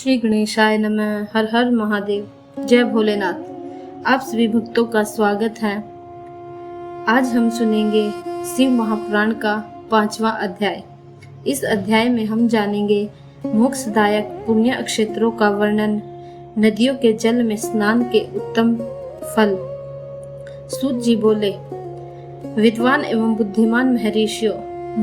श्री गणेशाय नमः। हर हर महादेव। जय भोलेनाथ। आप सभी भक्तों का स्वागत है। आज हम सुनेंगे शिव महापुराण का 5वां अध्याय। इस अध्याय में हम जानेंगे मोक्षदायक पुण्य क्षेत्रों का वर्णन, नदियों के जल में स्नान के उत्तम फल। सूत जी बोले, विद्वान एवं बुद्धिमान महर्षियों,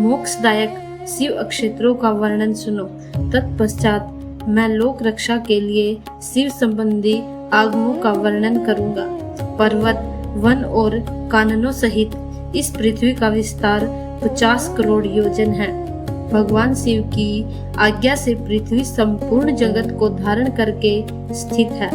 मोक्षदायक शिव क्षेत्रों का वर्णन सुनो। तत्पश्चात मैं लोक रक्षा के लिए शिव संबंधी आगमों का वर्णन करूंगा। पर्वत, वन और काननों सहित इस पृथ्वी का विस्तार 50 करोड़ योजन है। भगवान शिव की आज्ञा से पृथ्वी संपूर्ण जगत को धारण करके स्थित है।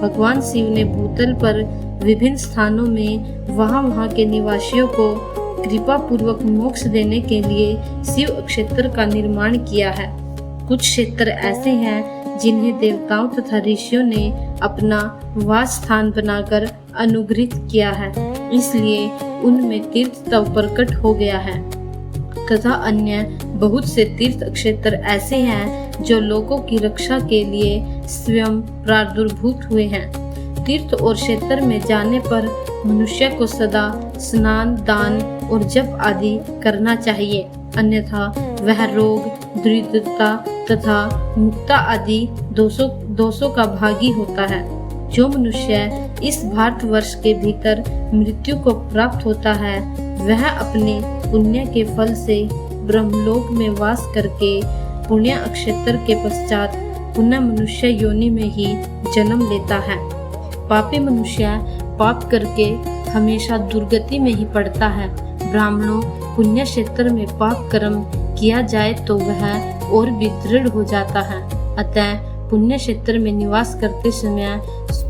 भगवान शिव ने भूतल पर विभिन्न स्थानों में वहां के निवासियों को कृपा पूर्वक मोक्ष देने के लिए शिव क्षेत्र का निर्माण किया है। कुछ क्षेत्र ऐसे हैं जिन्हें देवताओं तथा ऋषियों ने अपना वास स्थान बनाकर अनुग्रहित किया है, इसलिए उनमें तीर्थ तव प्रकट हो गया है। तथा अन्य बहुत से तीर्थ क्षेत्र ऐसे हैं जो लोगों की रक्षा के लिए स्वयं प्रादुर्भूत हुए हैं। तीर्थ और क्षेत्र में जाने पर मनुष्य को सदा स्नान, दान और जप आदि करना चाहिए, अन्यथा वह रोग, दरिद्रता तथा मुक्ता आदि दोषों का भागी होता है। जो मनुष्य इस भारतवर्ष के भीतर मृत्यु को प्राप्त होता है, वह अपने पुण्य के फल से ब्रह्मलोक में वास करके पुण्य क्षेत्र के पश्चात पुनः मनुष्य योनि में ही जन्म लेता है। पापी मनुष्य पाप करके हमेशा दुर्गति में ही पड़ता है। ब्राह्मणों पुण्य क्षेत्र में पाप कर्म किया जाए तो वह और भी दृढ़ हो जाता है। अतः पुण्य क्षेत्र में निवास करते समय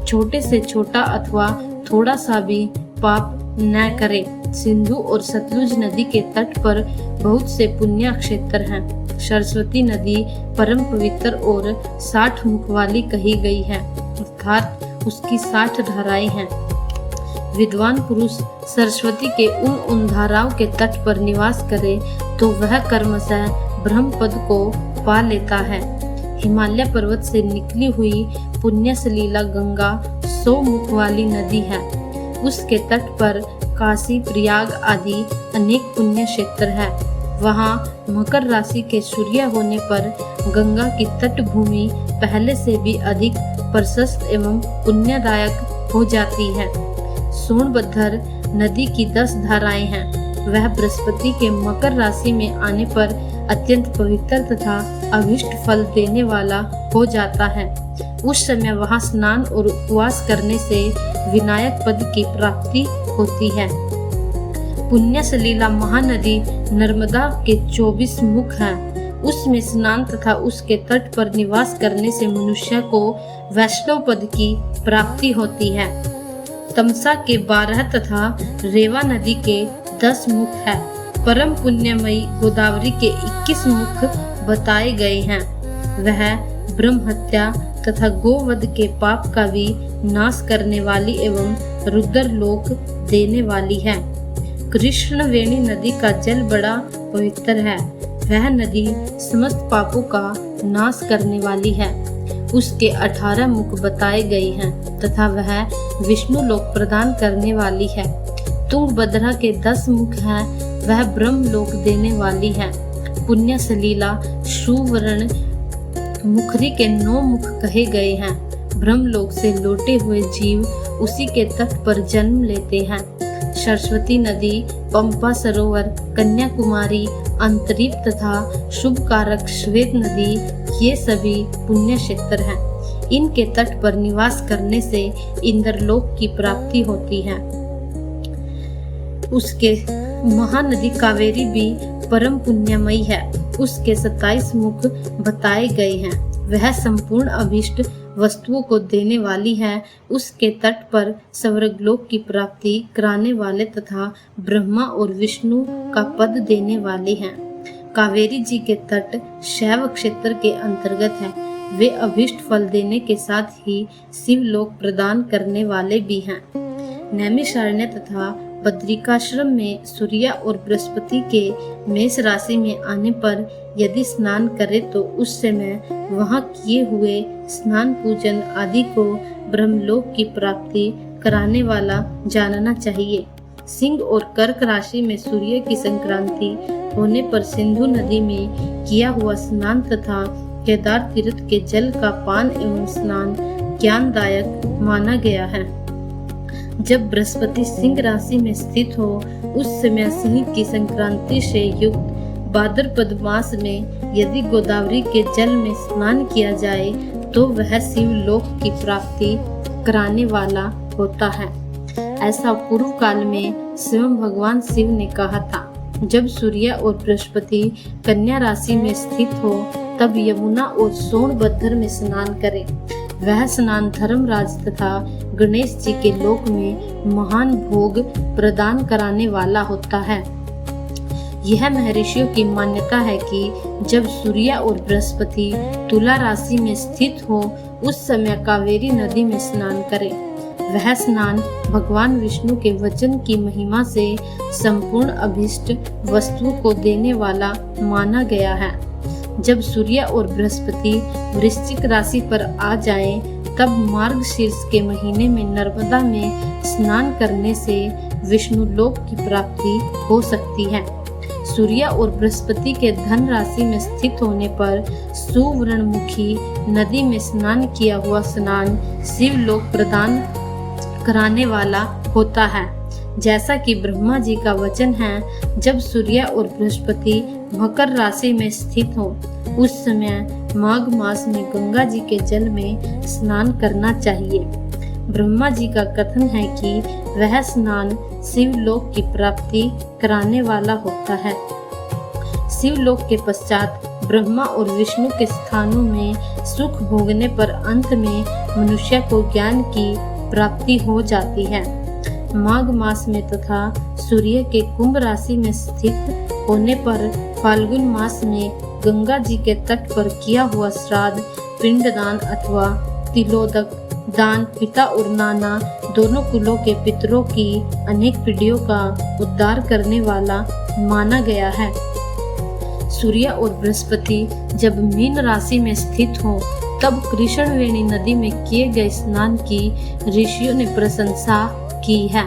छोटे से छोटा अथवा थोड़ा सा भी पाप न करे। सिंधु और सतलुज नदी के तट पर बहुत से पुण्य क्षेत्र हैं। सरस्वती नदी परम पवित्र और 60 मुख वाली कही गई है, अर्थात उसकी 60 धाराएं हैं। विद्वान पुरुष सरस्वती के उन धाराओं के तट पर निवास करे तो वह कर्मशः ब्रह्म पद को पा लेता है। हिमालय पर्वत से निकली हुई पुण्य सलीला गंगा 100 मुख वाली नदी है। उसके तट पर काशी, प्रयाग आदि अनेक पुण्य क्षेत्र है। वहाँ मकर राशि के सूर्य होने पर गंगा की तट भूमि पहले से भी अधिक प्रशस्त एवं पुण्यदायक हो जाती है। सोनभद्र नदी की 10 धाराएं हैं। वह बृहस्पति के मकर राशि में आने पर अत्यंत पवित्र तथा अभिष्ट फल देने वाला हो जाता है। उस समय वहां स्नान और उपवास करने से विनायक पद की प्राप्ति होती है। पुण्य सलीला महानदी नर्मदा के 24 मुख हैं। उसमें स्नान तथा उसके तट पर निवास करने से मनुष्य को वैष्णव पद की प्राप्ति होती है। तमसा के 12 तथा रेवा नदी के 10 मुख है। परम पुण्यमयी गोदावरी के 21 मुख बताए गए हैं। वह ब्रह्म हत्या तथा गोवध के पाप का भी नाश करने वाली एवं रुद्र लोक देने वाली है। कृष्णवेणी नदी का जल बड़ा पवित्र है। वह नदी समस्त पापों का नाश करने वाली है। उसके 18 मुख बताए गए हैं तथा वह विष्णु लोक प्रदान करने वाली है। तुंगभद्रा के 10 मुख हैं। वह ब्रह्म लोक देने वाली है। पुण्य सलीला सुवर्ण मुखरी के 9 मुख कहे गए हैं। ब्रह्मलोक से लौटे हुए जीव उसी के तट पर जन्म लेते हैं। सरस्वती नदी, पंपा सरोवर, कन्याकुमारी, अंतरिप तथा शुभ कारक श्वेत नदी, ये सभी पुण्य क्षेत्र हैं। इनके तट पर निवास करने से इंद्रलोक की प्राप्ति होती है। उसके महानदी कावेरी भी परम पुण्यमयी है। उसके 27 मुख बताए गए हैं। वह संपूर्ण अभीष्ट वस्तुओं को देने वाली है। उसके तट पर स्वर्गलोक की प्राप्ति कराने वाले तथा ब्रह्मा और विष्णु का पद देने वाले हैं। कावेरी जी के तट शैव क्षेत्र के अंतर्गत है। वे अभीष्ट फल देने के साथ ही शिव लोक प्रदान करने वाले भी हैं। नैमिषारण्य तथा बद्रिकाश्रम में सूर्य और बृहस्पति के मेष राशि में आने पर यदि स्नान करे तो उस समय वहां किए हुए स्नान पूजन आदि को ब्रह्मलोक की प्राप्ति कराने वाला जानना चाहिए। सिंह और कर्क राशि में सूर्य की संक्रांति होने पर सिंधु नदी में किया हुआ स्नान तथा केदार तीर्थ के जल का पान एवं स्नान ज्ञानदायक माना गया है। जब बृहस्पति सिंह राशि में स्थित हो उस समय सिंह की संक्रांति से युक्त भाद्रपद मास में यदि गोदावरी के जल में स्नान किया जाए तो वह शिवलोक की प्राप्ति कराने वाला होता है। ऐसा पूर्व काल में स्वयं भगवान शिव ने कहा था। जब सूर्य और बृहस्पति कन्या राशि में स्थित हो तब यमुना और सोनभद्र में स्नान करें। वह स्नान धर्मराज तथा गणेश जी के लोक में महान भोग प्रदान कराने वाला होता है। यह महर्षियों की मान्यता है कि जब सूर्य और बृहस्पति तुला राशि में स्थित हो उस समय कावेरी नदी में स्नान करें। वह स्नान भगवान विष्णु के वचन की महिमा से संपूर्ण अभीष्ट वस्तु को देने वाला माना गया है। जब सूर्य और बृहस्पति वृश्चिक राशि पर आ जाएं, तब मार्गशीर्ष के महीने में नर्मदा में स्नान करने से विष्णु लोक की प्राप्ति हो सकती है। सूर्य और बृहस्पति के धन राशि में स्थित होने पर सुवर्णमुखी नदी में स्नान किया हुआ स्नान शिवलोक प्रदान कराने वाला होता है। जैसा कि ब्रह्मा जी का वचन है, जब सूर्य और बृहस्पति मकर राशि में स्थित हो उस समय माघ मास में गंगा जी के जल में स्नान करना चाहिए। ब्रह्मा जी का कथन है कि वह स्नान शिवलोक की प्राप्ति कराने वाला होता है। शिवलोक के पश्चात ब्रह्मा और विष्णु के स्थानों में सुख भोगने पर अंत में मनुष्य को ज्ञान की प्राप्ति हो जाती है। माघ मास में तथा सूर्य के कुंभ राशि में स्थित होने पर फाल्गुन मास में गंगा जी के तट पर किया हुआ श्राद्ध, पिंडदान अथवा तिलोदक दान पिता और नाना दोनों कुलों के पितरों की अनेक पीढ़ियों का उद्धार करने वाला माना गया है। सूर्य और बृहस्पति जब मीन राशि में स्थित हो तब कृष्णवेणी नदी में किए गए स्नान की ऋषियों ने प्रशंसा की है।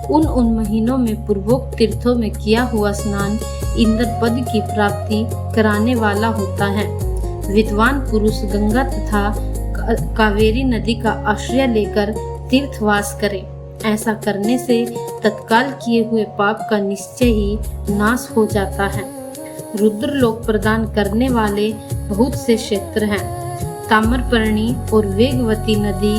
उन महीनों में पूर्वोक्त तीर्थों में किया हुआ स्नान इंद्र पद की प्राप्ति कराने वाला होता है। विद्वान पुरुष गंगा तथा कावेरी नदी का आश्रय लेकर तीर्थवास करें। ऐसा करने से तत्काल किए हुए पाप का निश्चय ही नाश हो जाता है। रुद्र लोक प्रदान करने वाले बहुत से क्षेत्र हैं। ताम्रपर्णी और वेगवती नदी,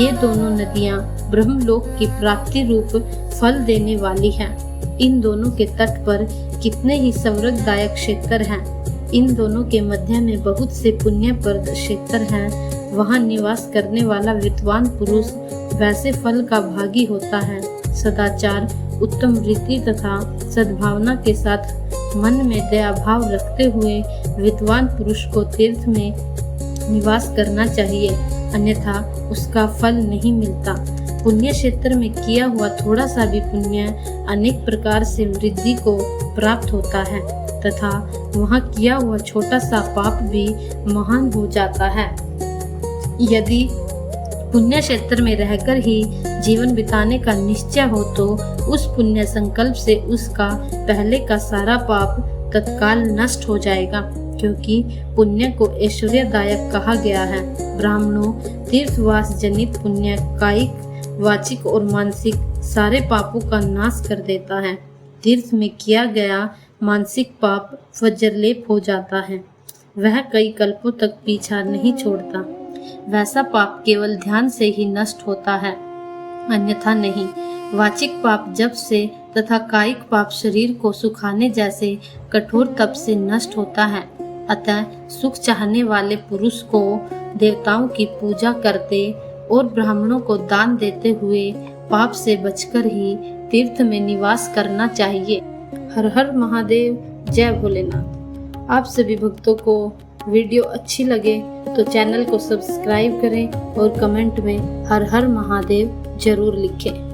ये दोनों नदियां ब्रह्मलोक की प्राप्ति रूप फल देने वाली हैं। इन दोनों के तट पर कितने ही समृद्धदायक क्षेत्र हैं। इन दोनों के मध्य में बहुत से पुण्यप्रद क्षेत्र हैं। वहां निवास करने वाला विद्वान पुरुष वैसे फल का भागी होता है। सदाचार, उत्तम वृत्ति तथा सद्भावना के साथ मन में दया भाव रखते हुए विद्वान पुरुष को तीर्थ में निवास करना चाहिए, अन्यथा उसका फल नहीं मिलता। पुण्य क्षेत्र में किया हुआ थोड़ा सा भी पुण्य अनेक प्रकार से वृद्धि को प्राप्त होता है तथा वहाँ किया हुआ छोटा सा पाप भी महान हो जाता है। यदि पुण्य क्षेत्र में रहकर ही जीवन बिताने का निश्चय हो तो उस पुण्य संकल्प से उसका पहले का सारा पाप तत्काल नष्ट हो जाएगा, क्योंकि पुण्य को ऐश्वर्यदायक कहा गया है। ब्राह्मणों, तीर्थवास जनित पुण्य कायिक, वाचिक और मानसिक सारे पापों का नाश कर देता है। तीर्थ में किया गया मानसिक पाप वज्रलेप हो जाता है। वह कई कल्पों तक पीछा नहीं छोड़ता। वैसा पाप केवल ध्यान से ही नष्ट होता है, अन्यथा नहीं। वाचिक पाप जप से तथा कायिक पाप शरीर को सुखाने जैसे कठोर तप से नष्ट होता है। अतः सुख चाहने वाले पुरुष को देवताओं की पूजा करते और ब्राह्मणों को दान देते हुए पाप से बचकर ही तीर्थ में निवास करना चाहिए। हर हर महादेव, जय भोलेनाथ। आप सभी भक्तों को वीडियो अच्छी लगे तो चैनल को सब्सक्राइब करें और कमेंट में हर हर महादेव जरूर लिखें।